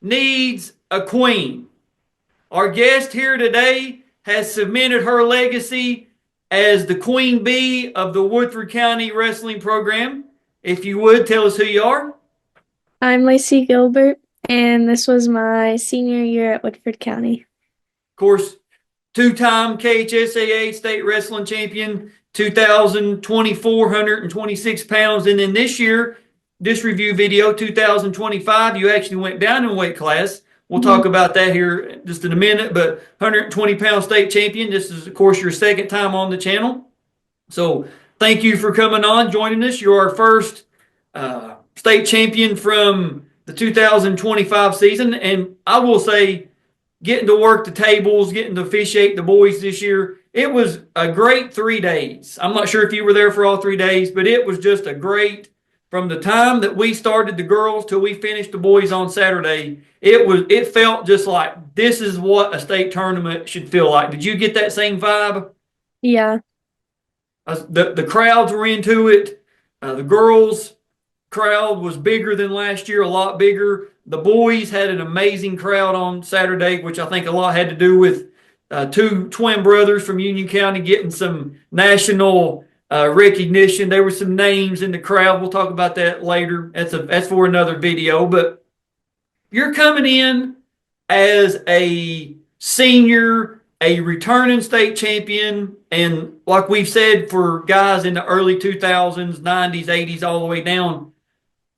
needs a queen. Our guest here today has cemented her legacy as the queen bee of the Woodford County wrestling program. If you would, tell us who you are. Of I'm Lacey Gilbert, and this was my senior year at Woodford County. course, two-time KHSAA State Wrestling Champion, 2024, 126 pounds. And then this year, this review video, 2025, you actually went down in weight class. We'll talk Mhm. about that here just in a minute, but 120-pound state champion. This is, of course, your second time on the channel. So thank you for coming on, joining us. You're our first state champion from the 2025 season. And I will say, getting to work the tables, getting to officiate the boys this year, it was a great 3 days. I'm not sure if you were there for all 3 days, but it was just a great, from the time that we started the girls till we finished the boys on Saturday, it felt just like this is what a state tournament should feel like. Did you get that same vibe? Yeah, The crowds were into it. The girls crowd was bigger than last year, a lot bigger. The boys had an amazing crowd on Saturday, which I think a lot had to do with two twin brothers from Union County getting some national recognition. There were some names in the crowd. We'll talk about that later. That's for another video. But you're coming in as a senior, a returning state champion, and like we've said for guys in the early 2000s, 90s, 80s, all the way down,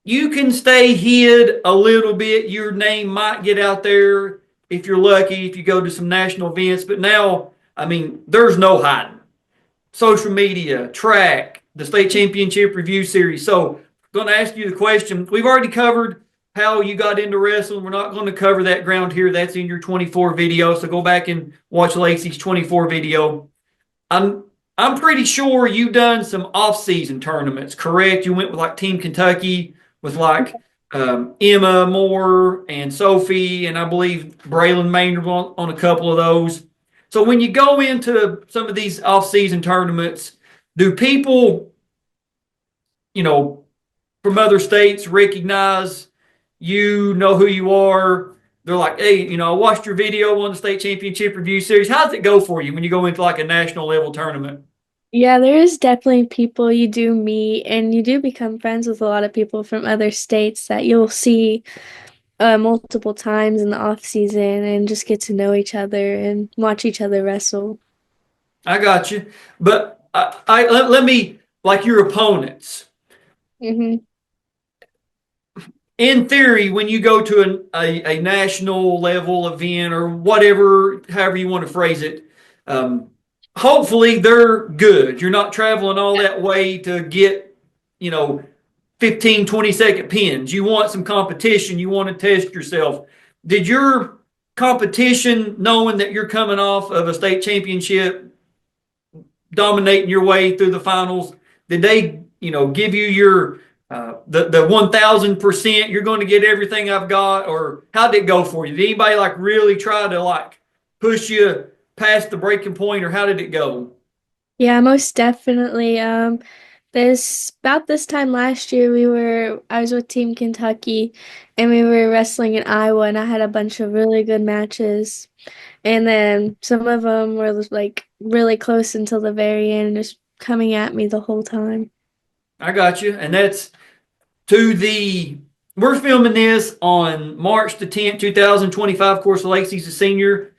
you can stay hid a little bit. Your name might get out there if you're lucky, if you go to some national events. But now, I mean, there's no hiding. Social media, track, the state championship review series. So, I'm going to ask you the question. We've already covered how you got into wrestling. We're not going to cover that ground here. That's in your 24 video. So go back and watch Lacey's 24 video. I'm pretty sure you've done some off-season tournaments, correct? You went with like Team Kentucky with like Emma Moore and Sophie, and I believe Braylon Maynard on a couple of those. So when you go into some of these off-season tournaments, do people, you know, from other states recognize you, know who you are? They're like, hey, I watched your video on the state championship review series. How does it go for you when you go into like a national level tournament? yeah, there is definitely people you do meet, and you do become friends with a lot of people from other states that you'll see multiple times in the off season, and just get to know each other and watch each other wrestle. I got you. But let me, like your opponents, hmm in theory, when you go to a national level event or whatever, however you want to phrase it, hopefully they're good. You're not traveling all that way to get, you know, 15, 20-second pins. You want some competition. You want to test yourself. Did your competition, knowing that you're coming off of a state championship, dominating your way through the finals, did they, give you your the 1,000%? You're going to get everything I've got, or how did it go for you? Did anybody like really try to like push you past the breaking point, or how did it go? Yeah, most definitely. This about this time last year, I was with Team Kentucky, and we were wrestling in Iowa, and I had a bunch of really good matches. And then some of them were like really close until the very end, just coming at me the whole time. I got you, and that's to the. We're filming this on March the 10th, 2025. Of course, Lacey's a senior.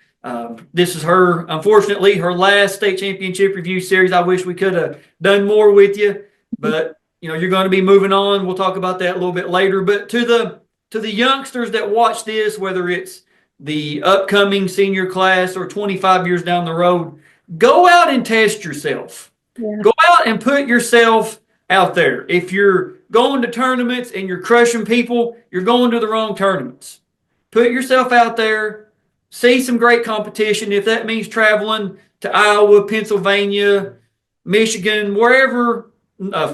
This is unfortunately, her last state championship review series. I wish we could have done more with you, but you're going to be moving on. We'll talk about that a little bit later. But to the youngsters that watch this, whether it's the upcoming senior class or 25 years down the road, go out and test yourself. Yeah. Go out and put yourself out there. If you're going to tournaments and you're crushing people, you're going to the wrong tournaments. Put yourself out there, see some great competition. If that means traveling to Iowa, Pennsylvania, Michigan, wherever,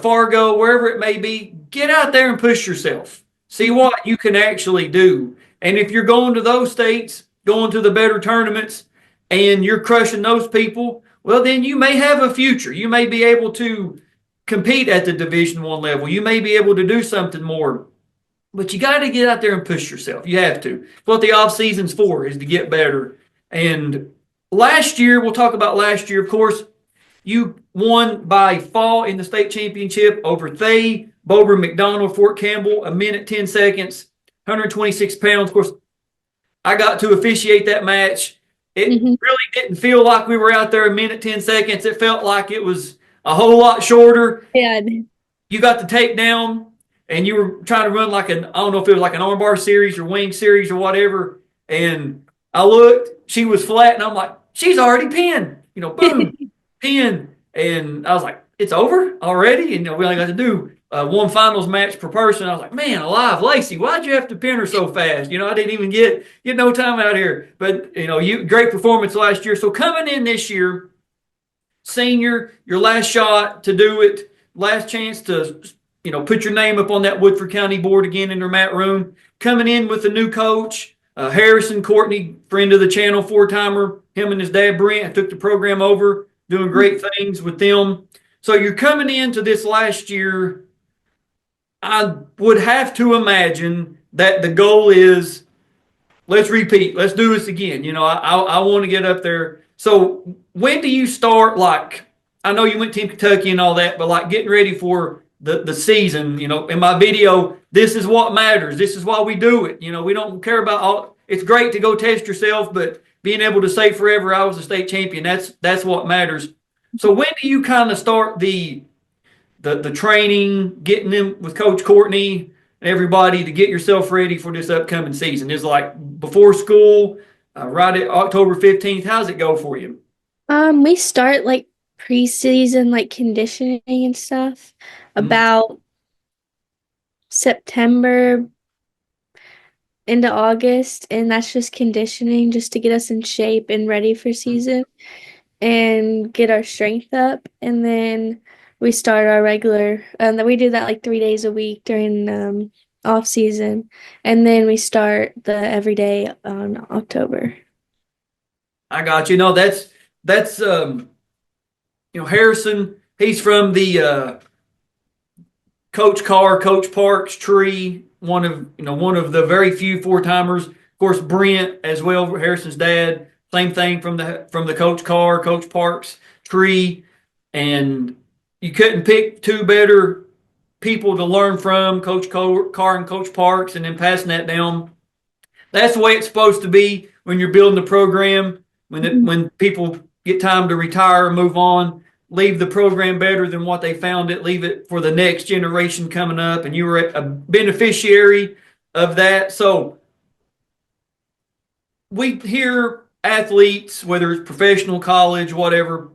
Fargo, wherever it may be, get out there and push yourself. See what you can actually do. And if you're going to those states, going to the better tournaments, and you're crushing those people, well, then you may have a future. You may be able to compete at the Division I level. You may be able to do something more. but you got to get out there and push yourself. You have to. What the off season's for is to get better. And last year, we'll talk about last year. Of course, you won by fall in the state championship over Thay, Bober, McDonald, Fort Campbell, 1 minute 10 seconds, 126 pounds. Of course, I got to officiate that match. It Hmm. really didn't feel like we were out there 1 minute 10 seconds. It felt like it was a whole lot shorter. Yeah. You got the takedown, and you were trying to run like I don't know if it was like an armbar series or wing series or whatever. And I looked, she was flat, and I'm like, she's already pinned. Boom, pin. And I was like, it's over already? And we only got to do one finals match per person. I was like, man alive, Lacey, why'd you have to pin her so fast? I didn't even get no time out here. But you great performance last year. So coming in this year, senior, your last shot to do it, last chance to put your name up on that Woodford County board again in their mat room. Coming in with a new coach, Harrison Courtney, friend of the channel, four-timer. Him and his dad Brent took the program over, doing great things with them. So you're coming into this last year. I would have to imagine that the goal is, let's repeat. Let's do this again. I want to get up there. So when do you start? Like, I know you went Team Kentucky and all that, but like getting ready for the season. In my video, this is what matters. This is why we do it. We don't care about all. It's great to go test yourself, but being able to say forever I was a state champion, that's what matters. So when do you kind of start the training, getting them with Coach Courtney and everybody to get yourself ready for this upcoming season? Is like before school, right at October 15th. How's it go for you? We start like preseason, like conditioning and stuff Mhm. about September into August, and that's just conditioning just to get us in shape and ready for season and get our strength up. And then we start our regular, then we do that like 3 days a week during off season, and then we start the everyday on October. I got you. No, that's Harrison. He's from the Coach Carr, Coach Parks tree. One of the very few four timers. Of course, Brent as well, Harrison's dad. Same thing from the Coach Carr, Coach Parks tree, and you couldn't pick two better people to learn from, Coach Carr and Coach Parks, and then passing that down. That's the way it's supposed to be when you're building the program. When people get time to retire, move on, leave the program better than what they found it. Leave it for the next generation coming up, and you were a beneficiary of that. So we hear athletes, whether it's professional, college, whatever,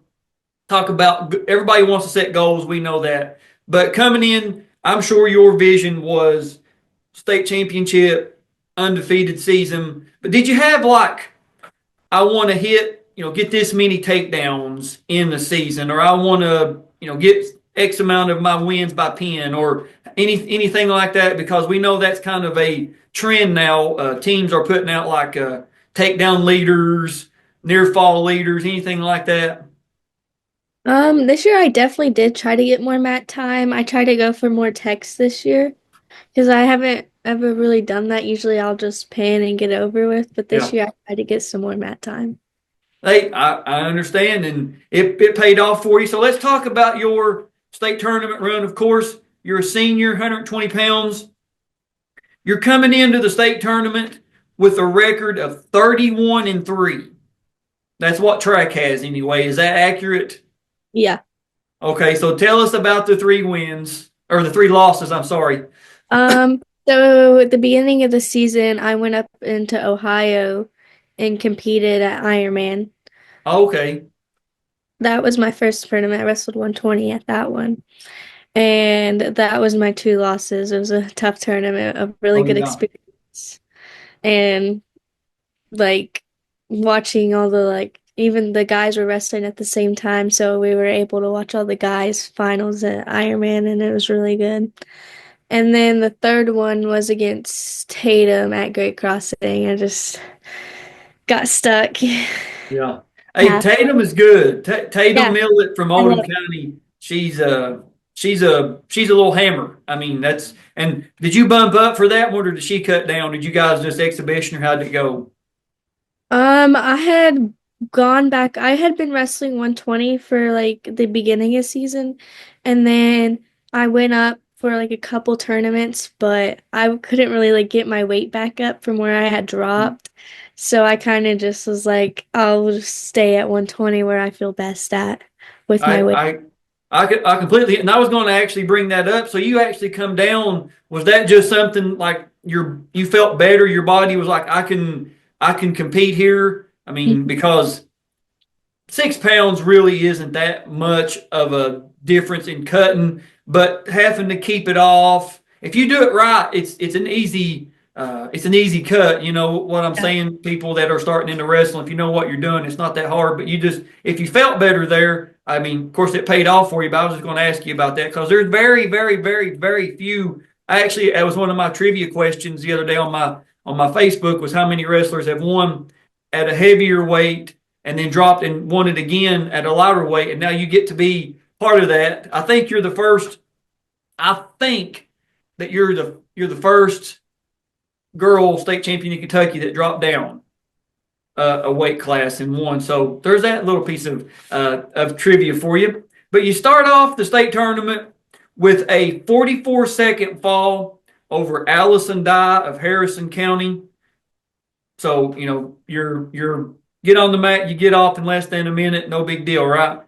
talk about everybody wants to set goals. We know that, but coming in, I'm sure your vision was state championship, undefeated season. But did you have like, I want to get this many takedowns in the season, or I want to, get X amount of my wins by pin, or anything like that? Because we know that's kind of a trend now. Teams are putting out like takedown leaders, near fall leaders, anything like that. This year I definitely did try to get more mat time. I tried to go for more text this year because I haven't ever really done that. Usually I'll just pin and get it over with, but this Yeah. year I tried to get some more mat time. Hey, I understand, and it paid off for you. So let's talk about your state tournament run. Of course, you're a senior, 120 pounds. You're coming into the state tournament with a record of 31-3. That's what track has anyway. Is that accurate? Yeah. Okay, so tell us about the three wins or the three losses. I'm sorry. So at the beginning of the season, I went up into Ohio and competed at Ironman. Okay. That was my first tournament. I wrestled 120 at that one. And that was my two losses. It was a tough tournament, a really Oh good yeah. experience. And like watching all the even the guys were wrestling at the same time, so we were able to watch all the guys finals at Ironman, and it was really good. And then the third one was against Tatum at Great Crossing. I just got stuck. Yeah. Hey, Yeah, Tatum is good. Tatum yeah, Millett from I love Oldham it. County. She's she's a little hammer. I mean, that's and did you bump up for that one or did she cut down? Did you guys just exhibition or how'd it go? I had gone back. I had been wrestling 120 for like the beginning of season, and then I went up for like a couple tournaments, but I couldn't really like get my weight back up from where I had dropped. So I kind of just was like, I'll just stay at 120 where I feel best at with my I weight. I I completely and I was going to actually bring that up. So you actually come down. Was that just something like you felt better? Your body was like I can compete here. I mean because 6 pounds really isn't that much of a difference in cutting, but having to keep it off. If you do it right, it's an easy cut. You know what I'm Yeah. saying? People that are starting into wrestling, if you know what you're doing, it's not that hard. But you just if you felt better there, I mean, of course, it paid off for you. But I was just going to ask you about that because there's very, very, very, very few. I actually, that was one of my trivia questions the other day on my Facebook was how many wrestlers have won at a heavier weight and then dropped and won it again at a lighter weight, and now you get to be part of that. I think you're the first. I think that you're the first girl state champion in Kentucky that dropped down a weight class and won. So there's that little piece of trivia for you. But you start off the state tournament with a 44-second fall over Allison Dye of Harrison County. So you're get on the mat, you get off in less than a minute, no big deal, right?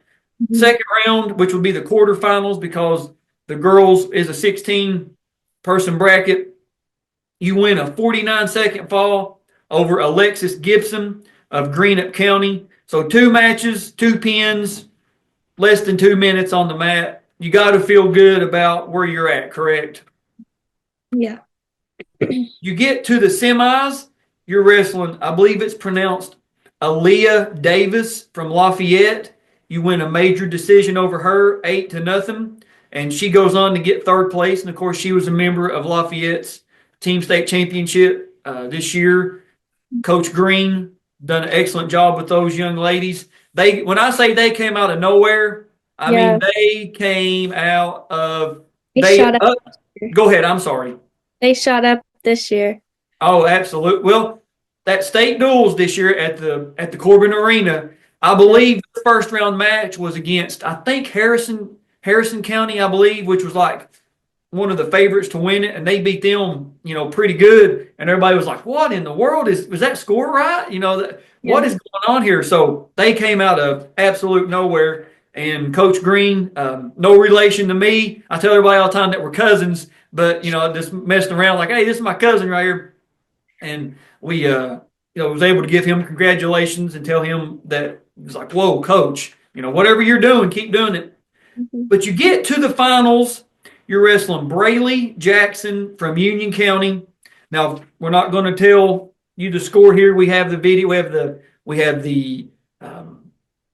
Mhm. Second round, which will be the quarterfinals because the girls is a 16-person bracket. You win a 49-second fall over Alexis Gibson of Greenup County. So 2 matches, 2 pins, less than 2 minutes on the mat. You got to feel good about where you're at, correct? Yeah. You get to the semis, you're wrestling, I believe it's pronounced Aaliyah Davis from Lafayette. You win a major decision over her, 8-0. And she goes on to get third place. And of course, she was a member of Lafayette's team state championship this year. Coach Green done an excellent job with those young ladies. When I say they came out of nowhere, I mean Yeah. they came out of They they. shot up. Go ahead. I'm sorry. They shot up this year. Oh, absolutely. Well, that state duels this year at the Corbin Arena, I Yeah. believe the first round match was against I think Harrison County, I believe, which was like one of the favorites to win it, and they beat them, pretty good. And everybody was like, "What in the world was that score right? What Yeah. is going on here?" So they came out of absolute nowhere. And Coach Green, no relation to me. I tell everybody all the time that we're cousins, but just messing around like, "Hey, this is my cousin right here." And we was able to give him congratulations and tell him that it was like, whoa, coach, whatever you're doing, keep doing it. Mhm. But you get to the finals, you're wrestling Brayley Jackson from Union County. Now we're not going to tell you the score here. We have the video. We have the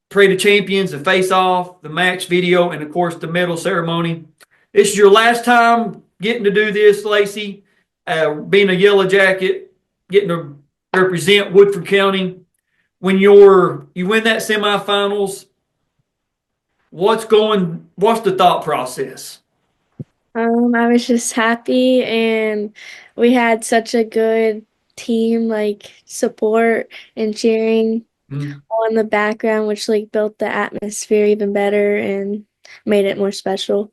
Parade of Champions, the face off, the match video, and of course the medal ceremony. This is your last time getting to do this, Lacey. Being a Yellow Jacket, getting to represent Woodford County. When you win that semifinals, what's the thought process? I was just happy, and we had such a good team, like support and cheering Hmm. all in the background, which like built the atmosphere even better and made it more special.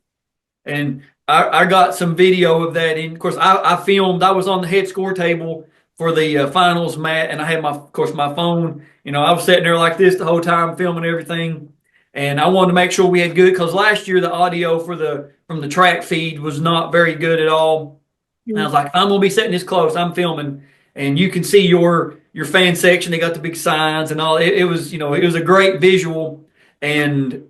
And I got some video of that. And of course, I filmed. I was on the head score table for the finals mat, and I had of course, my phone. I was sitting there like this the whole time, filming everything. And I wanted to make sure we had good because last year the audio from the track feed was not very good at all. And I Mm. was like, I'm gonna be sitting this close. I'm filming, and you can see your fan section. They got the big signs and all. It was it was a great visual. And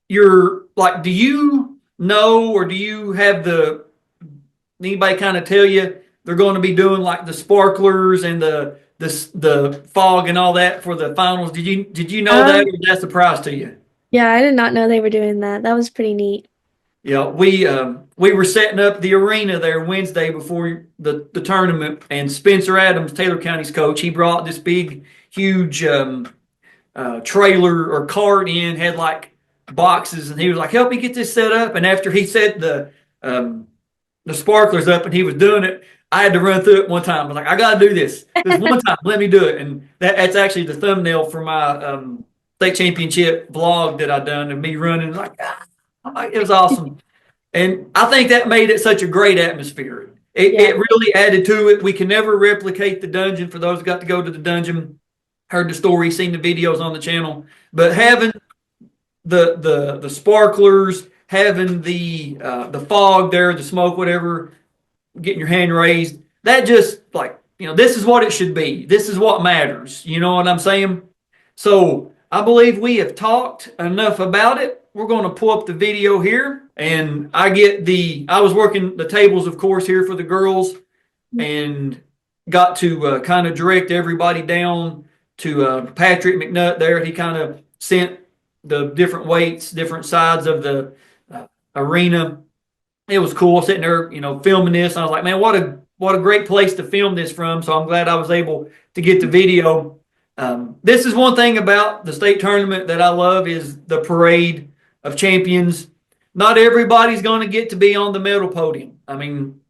you're like, do you know or do you have anybody kind of tell you they're going to be doing like the sparklers and the fog and all that for the finals? Did you know that Um, or was that a surprise to you? yeah, I did not know they were doing that. That was pretty neat. Yeah, we were setting up the arena there Wednesday before the tournament, and Spencer Adams, Taylor County's coach, he brought this big, huge trailer or cart in, had like boxes, and he was like, "Help me get this set up." And after he set the sparklers up and he was doing it, I had to run through it one time. I was like, "I got to do this one time. Let me do it." And that's actually the thumbnail for my state championship vlog that I done, and me running like, it was awesome. And I think that made it such a great atmosphere. It really added to it. We can never replicate the dungeon. For those who got to go to the dungeon, heard the story, seen the videos on the channel, but having the sparklers, having the fog there, the smoke, whatever, getting your hand raised, that just like, this is what it should be. This is what matters. You know what I'm saying? So I believe we have talked enough about it. We're going to pull up the video here, and I was working the tables, of course, here for the girls, and got to kind of direct everybody down to Patrick McNutt there. He kind of sent the different weights, different sides of the arena. It was cool sitting there, filming this. And I was like, man, what a great place to film this from. So I'm glad I was able to get the video. This is one thing about the state tournament that I love is the parade of champions. Not everybody's going to get to be on the medal podium. I mean,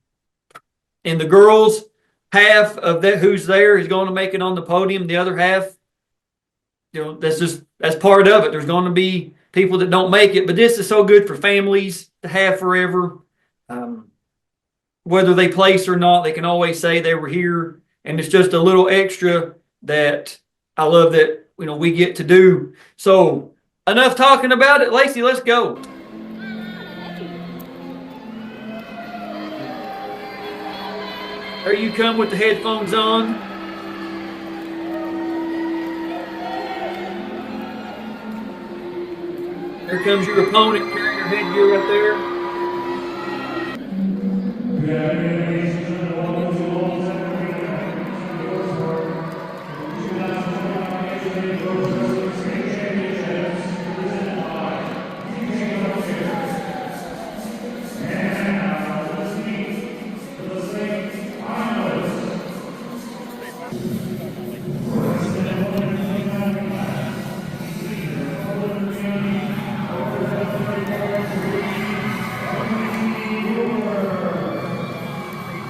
in the girls, half of that who's there is going to make it on the podium. The other half, that's part of it. There's going to be people that don't make it, but this is so good for families to have forever. Whether they place or not, they can always say they were here, and it's just a little extra that I love that we get to do. So enough talking about it. Lacey, let's go. There you come with the headphones on. There comes your opponent carrying your headgear right there.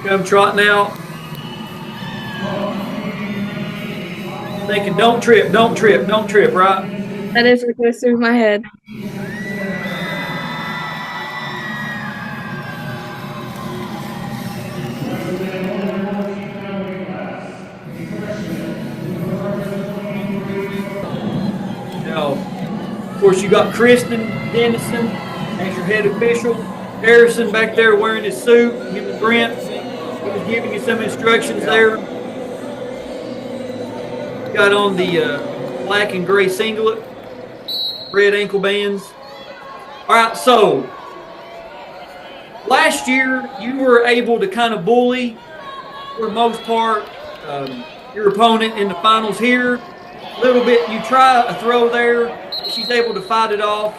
Come trotting out. Thinking, don't trip, right? That is what goes through my head. Now, of course, you got Kristen Dennison as your head official. Harrison back there wearing his suit. Him and Brent. He was giving you some instructions there. Got on the black and gray singlet, red ankle bands. All right, so last year you were able to kind of bully, for the most part, your opponent in the finals here. A little bit, you try a throw there, she's able to fight it off.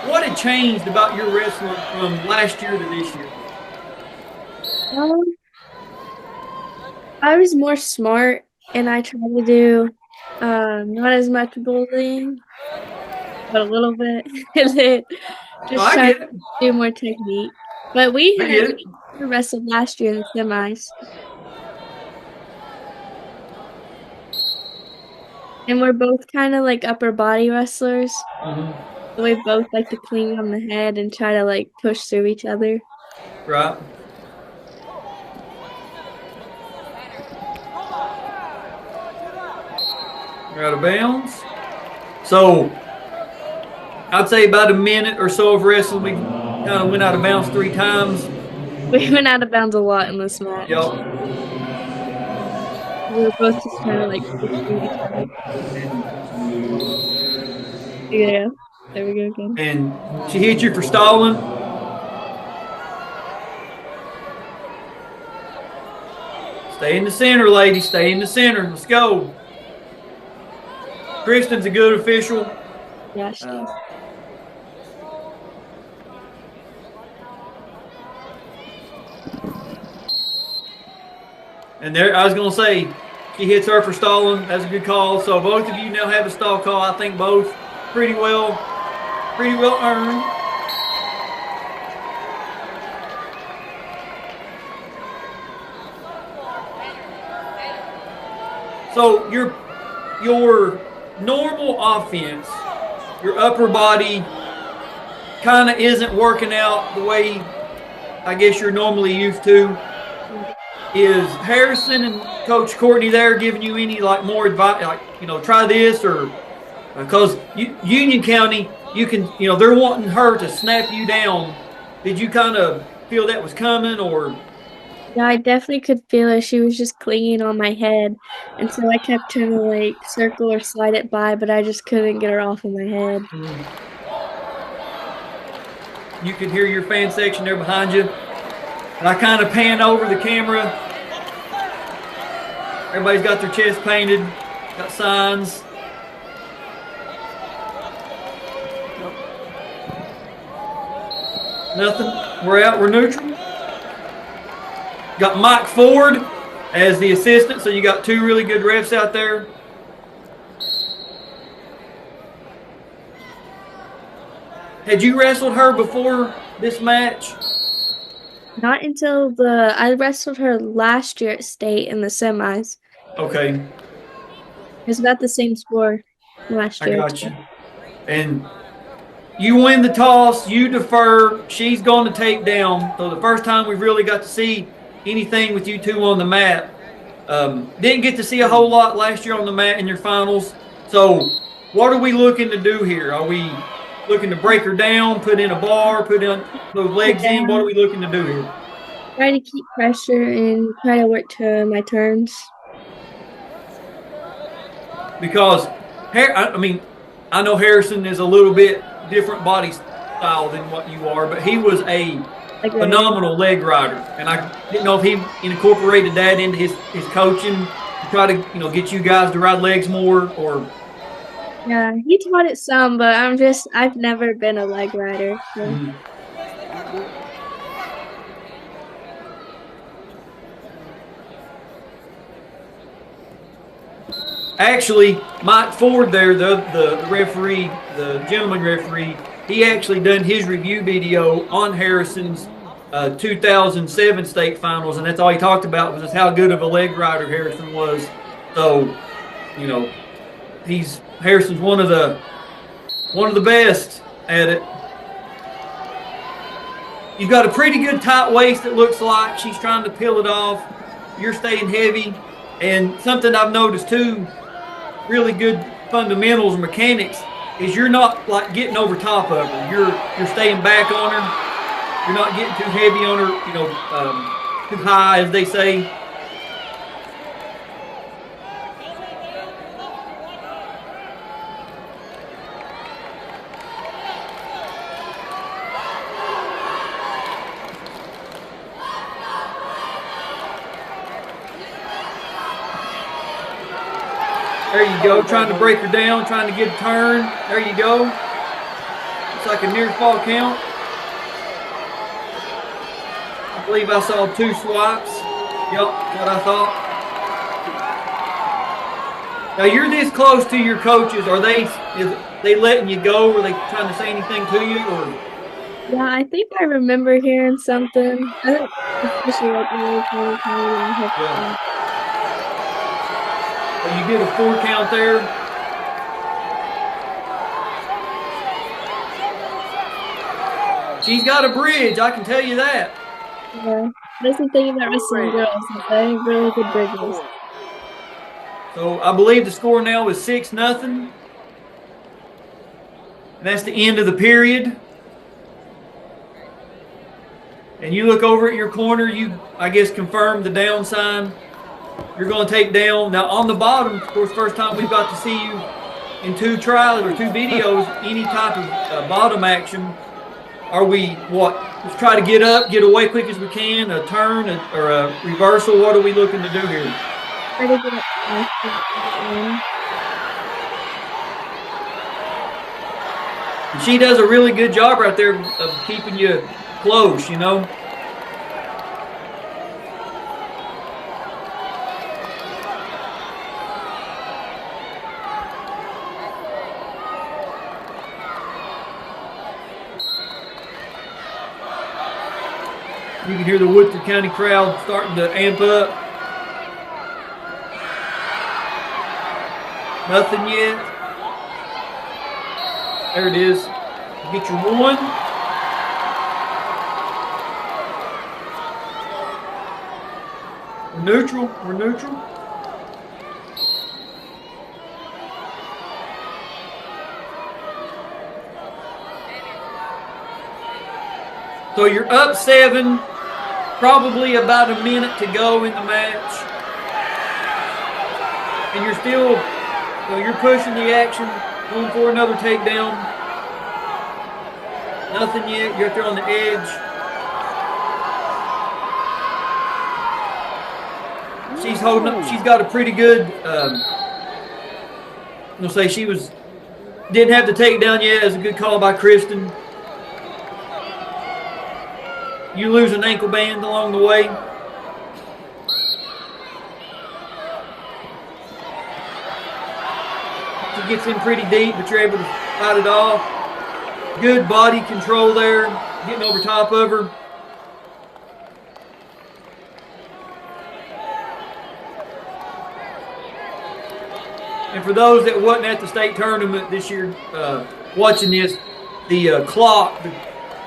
What had changed about your wrestling from last year to this year? I was more smart, and I tried to do not as much bullying, but a little bit, and then just try to do more technique. But we had wrestled last year in the semis, and we're both kind of like upper body wrestlers. So we both like to clean on the head and try to like push through each other. Right. You're out of bounds. So I'd say about a minute or so of wrestling, we kind of went out of bounds 3 times. We went out of bounds a lot in this match. Yep. We were both just kind of like pushing each other. Yeah, there we go again. And she hit you for stalling. Stay in the center, lady. Stay in the center. Let's go. Kristen's a good official. Yeah, she is. And there, I was going to say, she hits her for stalling. That's a good call. So both of you now have a stall call. I think both pretty well earned. So your normal offense, your upper body kind of isn't working out the way I guess you're normally used to. Is Harrison and Coach Courtney there giving you any like more advice, like try this or because Union County, you can they're wanting her to snap you down. Did you kind of feel that was coming or? Yeah, I definitely could feel her. She was just clinging on my head. And so I kept trying to like circle or slide it by, but I just couldn't get her off of my head. You could hear your fan section there behind you. And I kind of pan over the camera. Everybody's got their chest painted, got signs. Nothing. We're out. We're neutral. Got Mike Ford as the assistant, so you got two really good refs out there. Had you wrestled her before this match? Not until I wrestled her last year at state in the semis. Okay. It was about the same score last year. I got you. And you win the toss, you defer, she's going to take down. So the first time we really got to see anything with you two on the mat. Didn't get to see a whole lot last year on the mat in your finals. So what are we looking to do here? Are we looking to break her down, put in a bar, put in those legs in? What are we looking to do here? Try to keep pressure and try to work to my turns. Because, I know Harrison is a little bit different body style than what you are, but he was a phenomenal leg rider. And I didn't know if he incorporated that into his coaching to try to, get you guys to ride legs more or. Yeah, he taught it some, but I've never been a leg rider. So. Actually, Mike Ford there, the referee, the gentleman referee, he actually done his review video on Harrison's 2007 state finals, and that's all he talked about was just how good of a leg rider Harrison was. So, Harrison's one of the best at it. You've got a pretty good tight waist, it looks like. She's trying to peel it off. You're staying heavy. And something I've noticed too, really good fundamentals, mechanics, is you're not like getting over top of her. You're staying back on her. You're not getting too heavy on her, too high, as they say. There you go, trying to break her down, trying to get a turn. There you go. Looks like a near fall count. I believe I saw 2 swipes. Yep, what I thought. Now you're this close to your coaches. Are they letting you go? Are they trying to say anything to you? Or? Yeah, I think I remember hearing something. I think especially like yeah. You get a 4 count there. She's got a bridge, I can tell you that. Yeah, that's the thing about wrestling girls. They have really good bridges. So I believe the score now is 6-0. And that's the end of the period. And you look over at your corner, you, I guess, confirm the down sign. You're going to take down. Now, on the bottom, of course, first time we've got to see you in 2 trials or 2 videos, any type of bottom action. Are we, let's try to get up, get away quick as we can, a turn or a reversal? What are we looking to do here? Try to get up. And she does a really good job right there of keeping you close, You can hear the Woodford County crowd starting to amp up. Nothing yet. There it is. Get your one. We're neutral. We're neutral. So you're up 7, probably about a minute to go in the match. And you're still, you're pushing the action, going for another takedown. Nothing yet. You're up there on the edge. She's holding up. She's got a pretty good, I'm going to say didn't have the takedown yet. It was a good call by Kristen. You lose an ankle band along the way. She gets in pretty deep, but you're able to fight it off. Good body control there, getting over top of her. And for those that wasn't at the state tournament this year, watching this, the clock,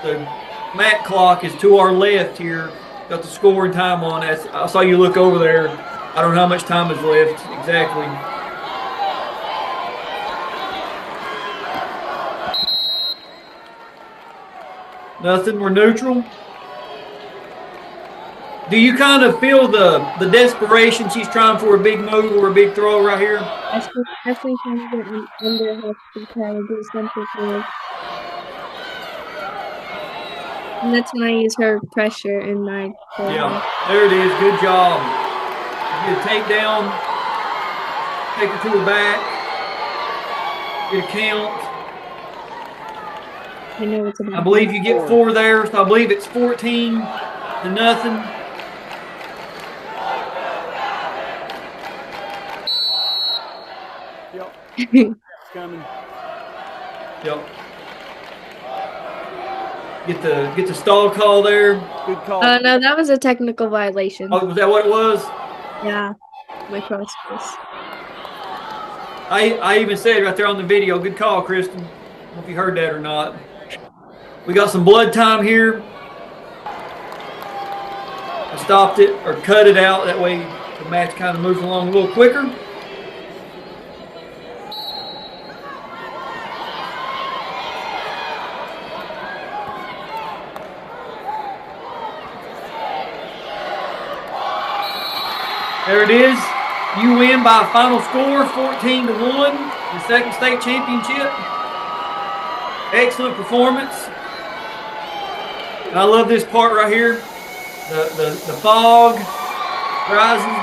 the mat clock is to our left here. Got the scoring time on it. I saw you look over there. I don't know how much time is left exactly. Nothing. We're neutral. Do you kind of feel the desperation? She's trying for a big move or a big throw right here? Definitely trying to get under her to try to do something for her. And that's when I use her pressure in my corner. Yeah, there it is. Good job. Get a takedown. Take her to the back. Get a count. I know it's about. I believe you get 4 there, so I believe it's 14-0. Yep. Coming. Yep. Get the stall call there. Good call. No, that was a technical violation. Oh, was that what it was? Yeah, my cross face. I even said right there on the video, good call, Kristen. I don't know if you heard that or not. We got some blood time here. I stopped it or cut it out. That way the match kind of moves along a little quicker. There it is. You win by a final score, 14-1, the second state championship. Excellent performance. And I love this part right here. The fog rising.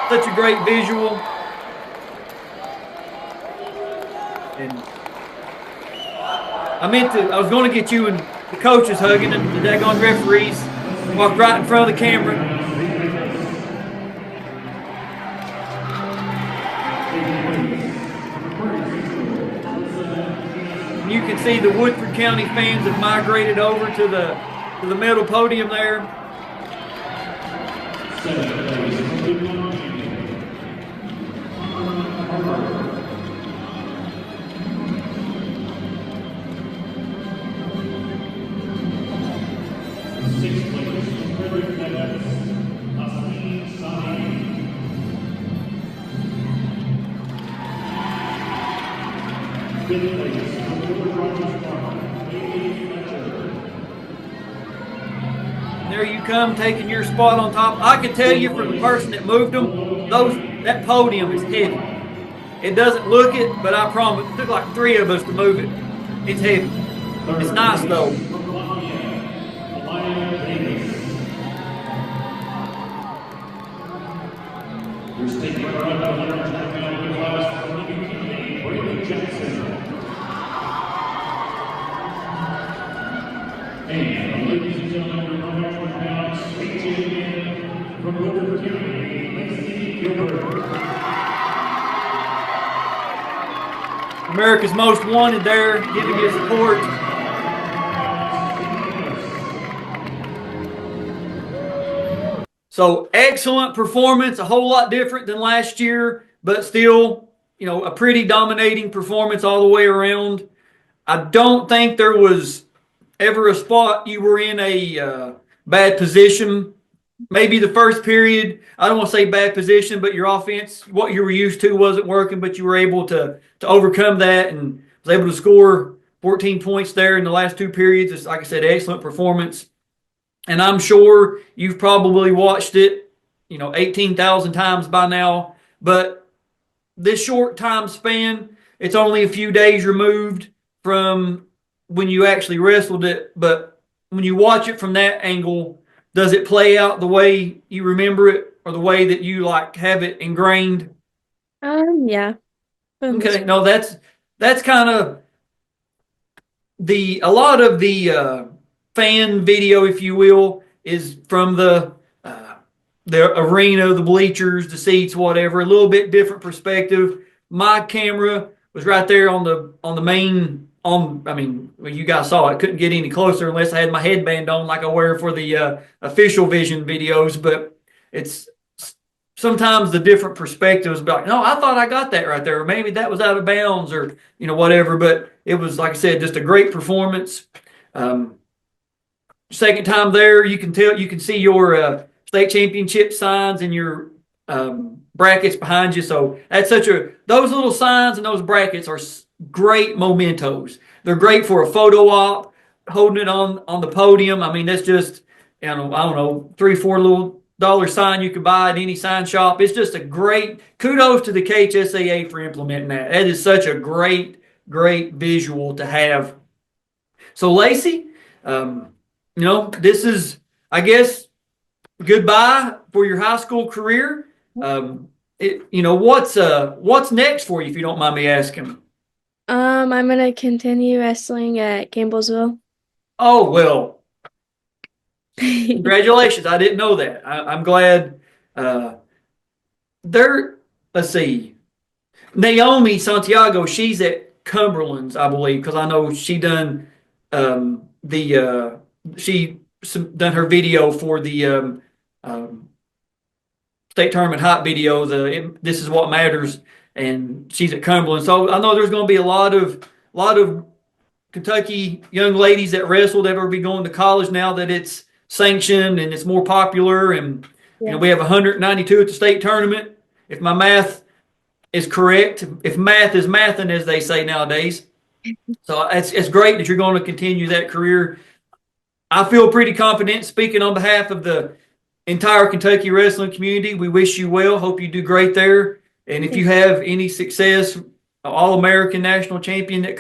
Such a great visual. And I was going to get you and the coaches hugging and the daggone referees. Walked right in front of the camera. You can see the Woodford County fans have migrated over to the middle podium there. There you come, taking your spot on top. I can tell you from the person that moved them, that podium is heavy. It doesn't look it, but I promise, it took like 3 of us to move it. It's heavy. It's nice though. And ladies and gentlemen, 120 pounds, state champion from Woodford County, Lacey Gilbert. America's Most Wanted there, giving you support. So excellent performance, a whole lot different than last year, but still, a pretty dominating performance all the way around. I don't think there was ever a spot you were in a bad position. Maybe the first period, I don't want to say bad position, but your offense, what you were used to, wasn't working, but you were able to overcome that and was able to score 14 points there in the last two periods. It's, like I said, excellent performance. And I'm sure you've probably watched it, 18,000 times by now. But this short time span, it's only a few days removed from when you actually wrestled it. But when you watch it from that angle, does it play out the way you remember it or the way that you have it ingrained? Yeah. Okay, no, that's kind of a lot of the fan video, if you will, is from the arena, the bleachers, the seats, whatever. A little bit different perspective. My camera was right there on the main. You guys saw it. Couldn't get any closer unless I had my headband on, like I wear for the official vision videos. But it's sometimes the different perspectives. Be like, no, I thought I got that right there. Or maybe that was out of bounds, or whatever. But it was, like I said, just a great performance. Second time there, you can see your state championship signs and your brackets behind you. So that's those little signs and those brackets are great mementos. They're great for a photo op, holding it on the podium. I mean, that's just, I don't know, $3-4 sign you could buy at any sign shop. It's just a great kudos to the KHSAA for implementing that. That is such a great visual to have. So Lacey, this is, I guess, goodbye for your high school career. What's next for you, if you don't mind me asking? I'm gonna continue wrestling at Campbellsville. Oh, well, congratulations. I didn't know that. I'm glad. Let's see. Naomi Santiago, she's at Cumberland's, I believe, because I know she done she done her video for the state tournament hot video. This is what matters, and she's at Cumberland. So I know there's going to be a lot of Kentucky young ladies that wrestle that will be going to college now that it's sanctioned and it's more popular. And we have 192 at the state tournament. If my math is correct, if math is mathing, as they say nowadays. So it's great that you're going to continue that career. I feel pretty confident speaking on behalf of the entire Kentucky wrestling community. We wish you well. Hope you do great there. And if you have any success, All-American national champion at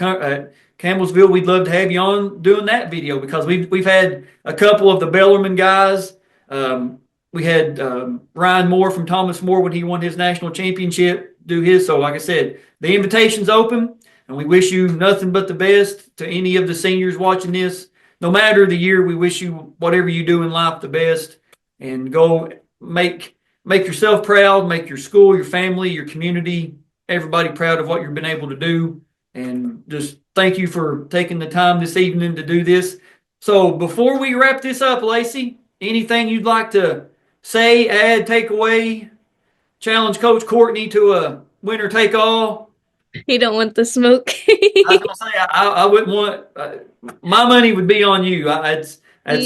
Campbellsville, we'd love to have you on doing that video, because we've had a couple of the Bellarmine guys. We had Ryan Moore from Thomas More when he won his national championship do his. So like I said, the invitation's open, and we wish you nothing but the best. To any of the seniors watching this, no matter the year, we wish you whatever you do in life the best, and go make yourself proud, make your school, your family, your community, everybody proud of what you've been able to do. And just thank you for taking the time this evening to do this. So before we wrap this up, Lacey, anything you'd like to say, add, take away, challenge Coach Courtney to a winner take all? You don't want the smoke. I was gonna say I wouldn't want. My money would be on you. That's I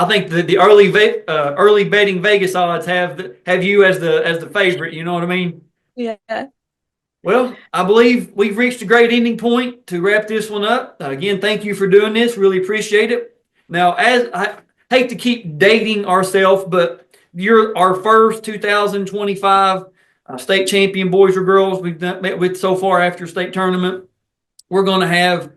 think the early betting Vegas odds have you as the favorite. You know what I mean? Yeah. Well, I believe we've reached a great ending point to wrap this one up. Again, thank you for doing this. Really appreciate it. Now, as I hate to keep dating ourselves, but you're our first 2025 state champion, boys or girls, we've met with so far after state tournament. We're going to have,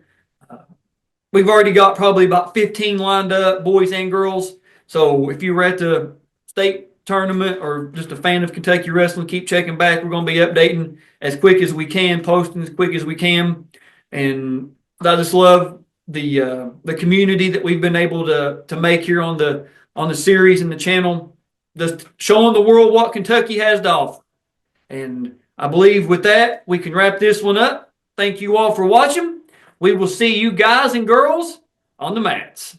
we've already got probably about 15 lined up, boys and girls. So if you were at the state tournament or just a fan of Kentucky wrestling, keep checking back. We're going to be updating as quick as we can, posting as quick as we can. And I just love the community that we've been able to make here on the series and the channel, just showing the world what Kentucky has to offer. And I believe with that, we can wrap this one up. Thank you all for watching. We will see you guys and girls on the mats.